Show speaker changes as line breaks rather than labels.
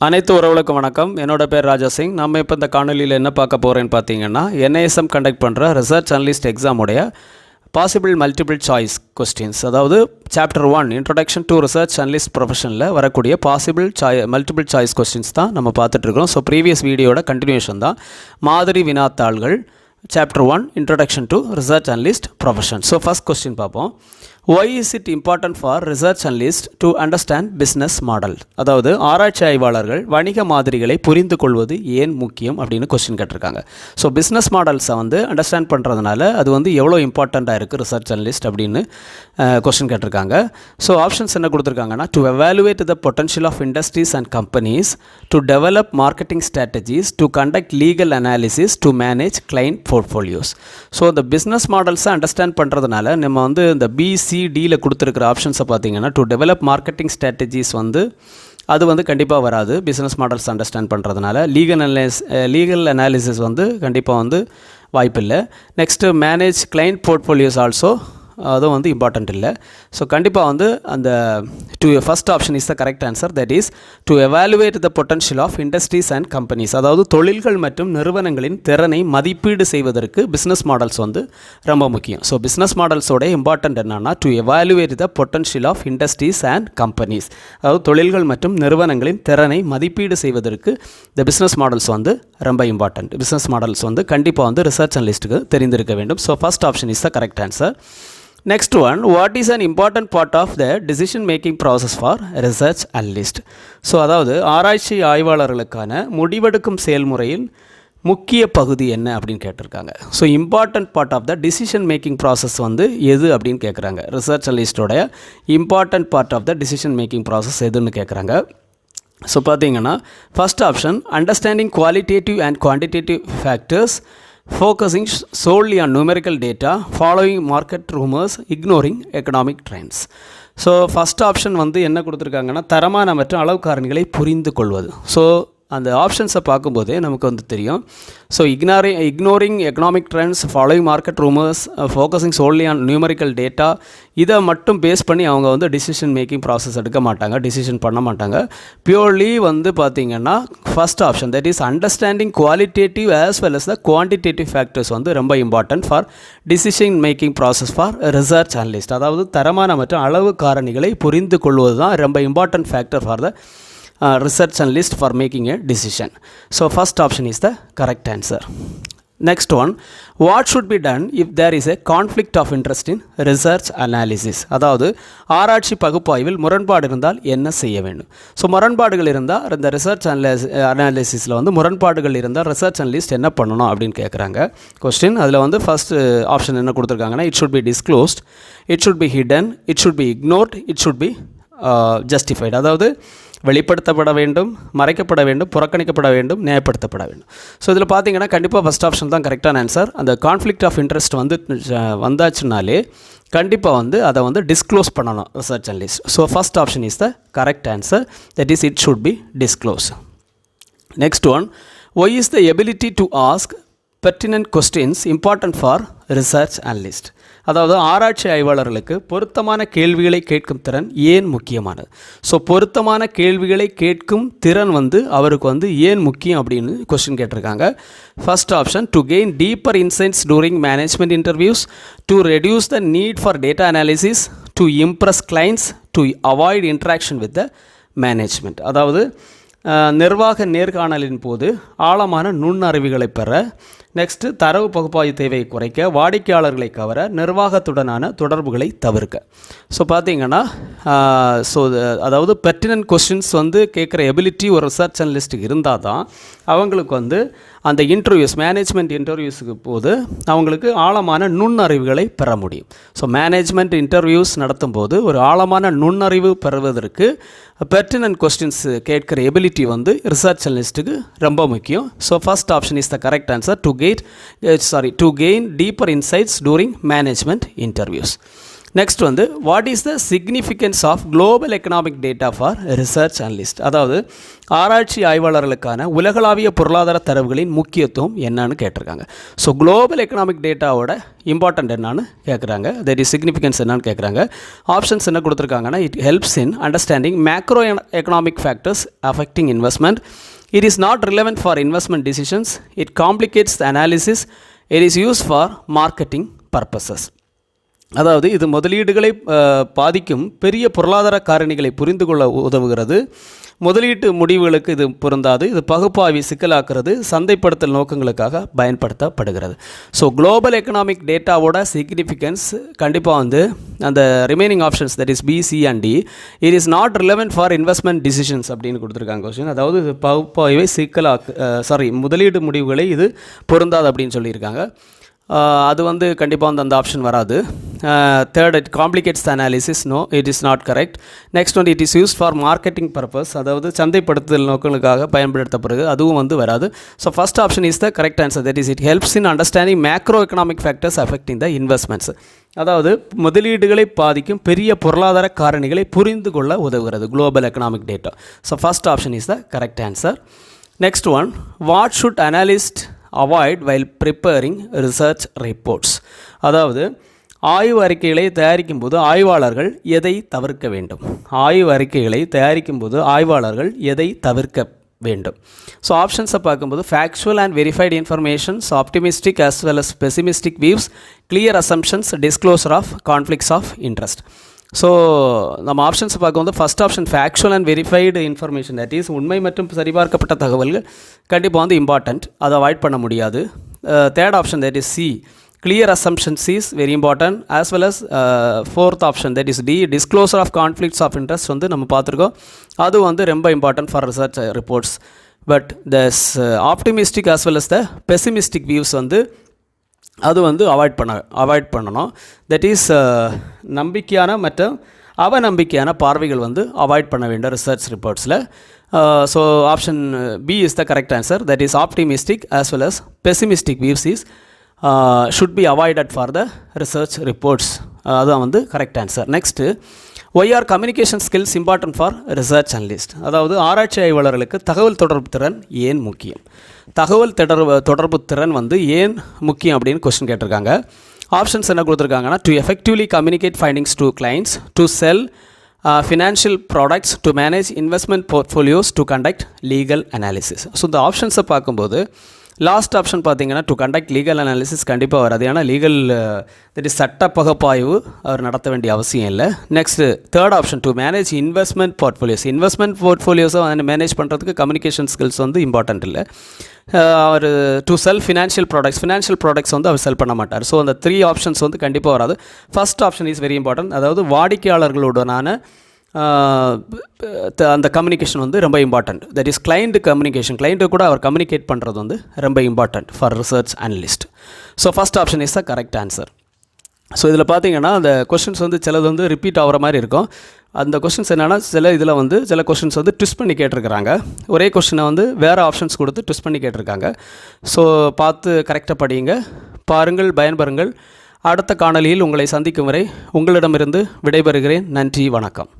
அனைத்து உறவுகளுக்கும் வணக்கம். என்னோட பேர் ராஜா சிங். நம்ம இப்போ இந்த காணொலியில் என்ன பார்க்க போகிறேன்னு பார்த்தீங்கன்னா, NISM கண்டக்ட் பண்ணுற ரிசர்ச் அனலிஸ்ட் எக்ஸாமுடைய பாசிபிள் மல்டிபிள் சாய்ஸ் கொஸ்டின்ஸ், அதாவது chapter 1 introduction to research analyst ப்ரொஃபஷனில் வரக்கூடிய மல்டிபிள் சாய்ஸ் கொஸ்டின்ஸ் தான் நம்ம பார்த்துட்ருக்கோம். ஸோ ப்ரீவியஸ் வீடியோட கண்டினியூஷன் தான் மாதிரி வினாத்தாள்கள் chapter 1 introduction to research analyst profession. So first question பார்ப்போம். Why is it important for research analysts to understand business model? அதாவது ஆராய்ச்சி ஆய்வாளர்கள் வணிக மாதிரிகளை புரிந்து கொள்வது ஏன் முக்கியம் அப்படின்னு கொஸ்டின் கேட்டிருக்காங்க. ஸோ பிஸ்னஸ் மாடல்ஸை அண்டர்ஸ்டாண்ட் பண்ணுறதுனால அது எவ்வளோ இம்பார்ட்டண்ட்டாக இருக்குது ரிசர்ச் அனலிஸ்ட் அப்படின்னு கொஸ்டின் கேட்டிருக்காங்க. ஸோ ஆப்ஷன்ஸ் என்ன கொடுத்துருக்காங்கன்னா, to evaluate the potential of industries and companies, to develop marketing strategies, to conduct legal analysis, to manage client portfolios. So இந்த பிஸ்னஸ் மாடல்ஸை அண்டர்ஸ்டாண்ட் பண்ணுறதுனால நம்ம இந்த BCDயில் கொடுத்துருக்கிற ஆப்ஷன்ஸை பார்த்தீங்கன்னா, டு டெவலப் மார்க்கெட்டிங் ஸ்ட்ராட்டஜிஸ் அது கண்டிப்பாக வராது பிஸ்னஸ் மாடல்ஸ் அண்டர்ஸ்டாண்ட் பண்ணுறதுனால. லீகல் அனாலிசிஸ் கண்டிப்பாக வாய்ப்பில்லை. Next manage client portfolios also அதுவும் இம்பார்ட்டண்ட் இல்லை. ஸோ கண்டிப்பாக அந்த first option is the correct answer. That is to evaluate the potential of industries and companies, அதாவது தொழில்கள் மற்றும் நிறுவனங்களின் திறனை மதிப்பீடு செய்வதற்கு பிஸ்னஸ் மாடல்ஸ் ரொம்ப முக்கியம். ஸோ பிஸ்னஸ் மாடல்ஸோட இம்பார்ட்டண்ட் என்னன்னா, to evaluate the potential of industries and companies, அதாவது தொழில்கள் மற்றும் நிறுவனங்களின் திறனை மதிப்பீடு செய்வதற்கு இந்த பிஸ்னஸ் மாடல்ஸ் ரொம்ப இம்பார்ட்டண்ட். பிஸ்னஸ் மாடல்ஸ் கண்டிப்பாக ரிசர்ச் அனலிஸ்ட்டுக்கு தெரிந்திருக்க வேண்டும். So first option is the correct answer. Next one, what is an important part of the decision making process for research analyst? So அதாவது ஆராய்ச்சி ஆய்வாளர்களுக்கான முடிவெடுக்கும் செயல்முறையில் முக்கிய பகுதி என்ன அப்படின்னு கேட்டிருக்காங்க. So important part of the decision making process எது அப்படின்னு கேட்குறாங்க. ரிசர்ச் அனலிஸ்டோடைய important part of the decision making process எதுன்னு கேட்குறாங்க. ஸோ பார்த்தீங்கன்னா first option, understanding qualitative and quantitative factors, focusing solely on numerical data, following market rumors, ignoring economic trends. So first option என்ன கொடுத்துருக்காங்கன்னா, தரமான மற்றும் அளவு காரணிகளை புரிந்து கொள்வது. ஸோ அந்த ஆப்ஷன்ஸை பார்க்கும்போதே நமக்கு தெரியும். So ignoring economic trends, following market rumours, focusing solely on numerical data, இதை மட்டும் பேஸ் பண்ணி அவங்க டிசிஷன் மேக்கிங் ப்ராசஸ் எடுக்க மாட்டாங்க, டிசிஷன் பண்ண மாட்டாங்க. பியூர்லி பார்த்திங்கன்னா first option, that is understanding qualitative as well as the quantitative factors ரொம்ப important for decision making process for research analyst. அதாவது தரமான மற்றும் அளவு காரணிகளை புரிந்து கொள்வது தான் ரொம்ப important factor for the research analyst for making a decision. So first option is the correct answer. Next one, what should be done if there is a conflict of interest in research analysis? அதாவது ஆராய்ச்சி பகுப்பாய்வில் முரண்பாடு இருந்தால் என்ன செய்ய வேண்டும்? So முரண்பாடுகள் இருந்தால் இந்த ரிசர்ச் அனாலிசிஸில் முரண்பாடுகள் இருந்தால் ரிசர்ச் அனலிஸ்ட் என்ன பண்ணணும் அப்படின்னு கேட்குறாங்க கொஸ்டின். அதில் ஃபர்ஸ்ட் ஆப்ஷன் என்ன கொடுத்துருக்காங்கன்னா, it should be disclosed, it should be hidden, it should be ignored, it should be justified. அதாவது வெளிப்படுத்தப்பட வேண்டும், மறைக்கப்பட வேண்டும், புறக்கணிக்கப்பட வேண்டும், நியாயப்படுத்தப்பட வேண்டும். ஸோ இதில் பார்த்தீங்கன்னா கண்டிப்பாக ஃபஸ்ட் ஆப்ஷன் தான் கரெக்டான ஆன்சர். அந்த கான்ஃப்ளிக்ட் ஆஃப் இன்ட்ரெஸ்ட் வந்தாச்சுனாலே கண்டிப்பாக அதை டிஸ்க்ளோஸ் பண்ணணும் research analyst. So first option is the correct answer. That is it should be disclose. Next one, why is the ability to ask pertinent questions important for research analyst? அதாவது ஆராய்ச்சி ஆய்வாளர்களுக்கு பொருத்தமான கேள்விகளை கேட்கும் திறன் ஏன் முக்கியமானது? ஸோ பொருத்தமான கேள்விகளை கேட்கும் திறன் அவருக்கு ஏன் முக்கியம் அப்படின்னு கொஸ்டின் கேட்டிருக்காங்க. First option, to gain deeper insights during management interviews, to reduce the need for data analysis, to impress clients, to avoid interaction with the management. அதாவது நிர்வாக நேர்காணலின் போது ஆழமான நுண்ணறிவுகளை பெற, நெக்ஸ்ட்டு தரவு பகுப்பாய்வு தேவையை குறைக்க, வாடிக்கையாளர்களை கவர, நிர்வாகத்துடனான தொடர்புகளை தவிர்க்க. ஸோ பார்த்தீங்கன்னா அதாவது பெர்டினன்ட் கொஸ்டின்ஸ் கேட்குற எபிலிட்டி ஒரு ரிசர்ச் அனலிஸ்ட்டுக்கு இருந்தால் தான் அவங்களுக்கு அந்த இன்டர்வியூஸ், மேனேஜ்மெண்ட் இன்டர்வியூஸுக்கு போது அவங்களுக்கு ஆழமான நுண்ணறிவுகளை பெற முடியும். ஸோ மேனேஜ்மெண்ட் இன்டர்வியூஸ் நடத்தும் போது ஒரு ஆழமான நுண்ணறிவு பெறுவதற்கு பெர்டினன்ட் கொஸ்டின்ஸ் கேட்குற எபிலிட்டி ரிசர்ச் அனலிஸ்ட்டுக்கு ரொம்ப முக்கியம். So first option is the correct answer, to gain deeper insights during management interviews. Next வந்து what is the significance of global economic data for research analyst, அதாவது ஆராய்ச்சி ஆய்வாளர்களுக்கான உலகளாவிய பொருளாதார தரவுகளின் முக்கியத்துவம் என்னன்னு கேட்டிருக்காங்க. ஸோ குளோபல் எக்கனாமிக் டேட்டாவோட இம்பார்ட்டன்ட் என்னன்னு கேட்குறாங்க, தட் இஸ் சிக்னிஃபிகன்ஸ் என்னன்னு கேட்குறாங்க. ஆப்ஷன்ஸ் என்ன கொடுத்துருக்காங்கன்னா, it helps in understanding macro economic factors affecting investment, it is not relevant for investment decisions, it complicates the analysis, it is used for marketing purposes. அதாவது இது முதலீடுகளை பாதிக்கும் பெரிய பொருளாதார காரணிகளை புரிந்து கொள்ள உதவுகிறது, முதலீட்டு முடிவுகளுக்கு இது பொருந்தாது, இது பகுப்பாய்வை சிக்கலாக்குறது, சந்தைப்படுத்தல் நோக்கங்களுக்காக பயன்படுத்தப்படுகிறது. ஸோ குளோபல் எக்கனாமிக் டேட்டாவோட சிக்னிஃபிகன்ஸ் கண்டிப்பாக வந்து அந்த remaining options that is B, C and D, it is not relevant for investment decisions அப்படின்னு கொடுத்துருக்காங்க கொஸ்டின். அதாவது இது பகுப்பாய்வை முதலீடு முடிவுகளை இது பொருந்தாது அப்படின்னு சொல்லியிருக்காங்க. அது வந்து கண்டிப்பாக வந்து அந்த ஆப்ஷன் வராது. Third, it complicates the analysis, no it is not correct. Next வந்து it is use for marketing purpose, அதாவது சந்தைப்படுத்தல் நோக்கங்களுக்காக பயன்படுத்தப்படுது, அதுவும் வந்து வராது. So first option is the correct answer, that is it helps in understanding macro economic factors affecting the investments, அதாவது முதலீடுகளை பாதிக்கும் பெரிய பொருளாதார காரணிகளை புரிந்து கொள்ள உதவுகிறது global economic data. So first option is the correct answer. Next one, what should analyst avoid while preparing research reports, அதாவது ஆய்வு அறிக்கைகளை தயாரிக்கும் போது ஆய்வாளர்கள் எதை தவிர்க்க வேண்டும், ஆய்வு அறிக்கைகளை தயாரிக்கும் போது ஆய்வாளர்கள் எதை தவிர்க்க வேண்டும். ஸோ ஆப்ஷன்ஸை பார்க்கும்போது factual and verified informations, optimistic as well as pessimistic views, clear assumptions, disclosure of conflicts of interest. So நம்ம ஆப்ஷன்ஸை பார்க்கும்போது first option factual and verified information, that is உண்மை மற்றும் சரிபார்க்கப்பட்ட தகவல்கள் கண்டிப்பாக வந்து இம்பார்ட்டண்ட், அதை அவாய்ட் பண்ண முடியாது. Third option that is C, clear assumptions is very important, as well as fourth option that is D, disclosure of conflicts of interest வந்து நம்ம பார்த்துருக்கோம், அது வந்து ரொம்ப important for research reports. But thus optimistic as well as the pessimistic views வந்து அது வந்து avoid பண்ணணும். தட் இஸ் நம்பிக்கையான மற்றும் அவநம்பிக்கையான பார்வைகள் வந்து அவாய்ட் பண்ண வேண்டும் ரிசர்ச் ரிப்போர்ட்ஸில். So option B is the correct answer, that is optimistic as well as pessimistic views is should be avoided for the research reports, அதுதான் வந்து correct answer. Next, why are communication skills important for research analyst, அதாவது ஆராய்ச்சி ஆய்வாளர்களுக்கு தகவல் தொடர்பு திறன் ஏன் முக்கியம், தகவல் தொடர்பு திறன் வந்து ஏன் முக்கியம் அப்படின்னு கொஸ்டின் கேட்டிருக்காங்க. ஆப்ஷன்ஸ் என்ன கொடுத்துருக்காங்கன்னா, to effectively communicate findings to clients, to sell financial products, to manage investment portfolios, to conduct legal analysis. So இந்த ஆப்ஷன்ஸை பார்க்கும்போது லாஸ்ட் ஆப்ஷன் பார்த்தீங்கன்னா டு கண்டக்ட் லீகல் அனாலிசிஸ் கண்டிப்பாக வராது, ஏன்னா லீகல் தட் இஸ் சட்ட பகுப்பாய்வு அவர் நடத்த வேண்டிய அவசியம் இல்லை. Next third option to manage investment போர்ட்ஃபோலியோஸை மேனேஜ் பண்ணுறதுக்கு கம்யூனிகேஷன் ஸ்கில்ஸ் வந்து இம்பார்ட்டன்ட் இல்லை. அவர் டு செல் ஃபினான்ஷியல் ப்ராடக்ட்ஸ் வந்து அவர் செல் பண்ண மாட்டார். ஸோ அந்த த்ரீ ஆப்ஷன்ஸ் வந்து கண்டிப்பாக வராது. First option is very important, அதாவது வாடிக்கையாளர்களுடனான அந்த கம்யூனிகேஷன் வந்து ரொம்ப important, that is client communication, client கூட அவர் கம்யூனிகேட் பண்ணுறது வந்து ரொம்ப important for research analyst. So first option is the correct answer. So இதில் பார்த்தீங்கன்னா அந்த கொஷின்ஸ் வந்து சிலது வந்து ரிப்பீட் ஆகிற மாதிரி இருக்கும். அந்த கொஷின்ஸ் என்னென்னா சில கொஷின்ஸ் வந்து ட்விஸ்ட் பண்ணி கேட்டிருக்கிறாங்க, ஒரே கொஷினை வந்து வேறு ஆப்ஷன்ஸ் கொடுத்து ட்விஸ்ட் பண்ணி கேட்டிருக்காங்க. ஸோ பார்த்து கரெக்டாக படியுங்க, பாருங்கள், பயன்பெறுங்கள். அடுத்த காணொலியில் உங்களை சந்திக்கும் வரை உங்களிடமிருந்து விடைபெறுகிறேன். நன்றி, வணக்கம்.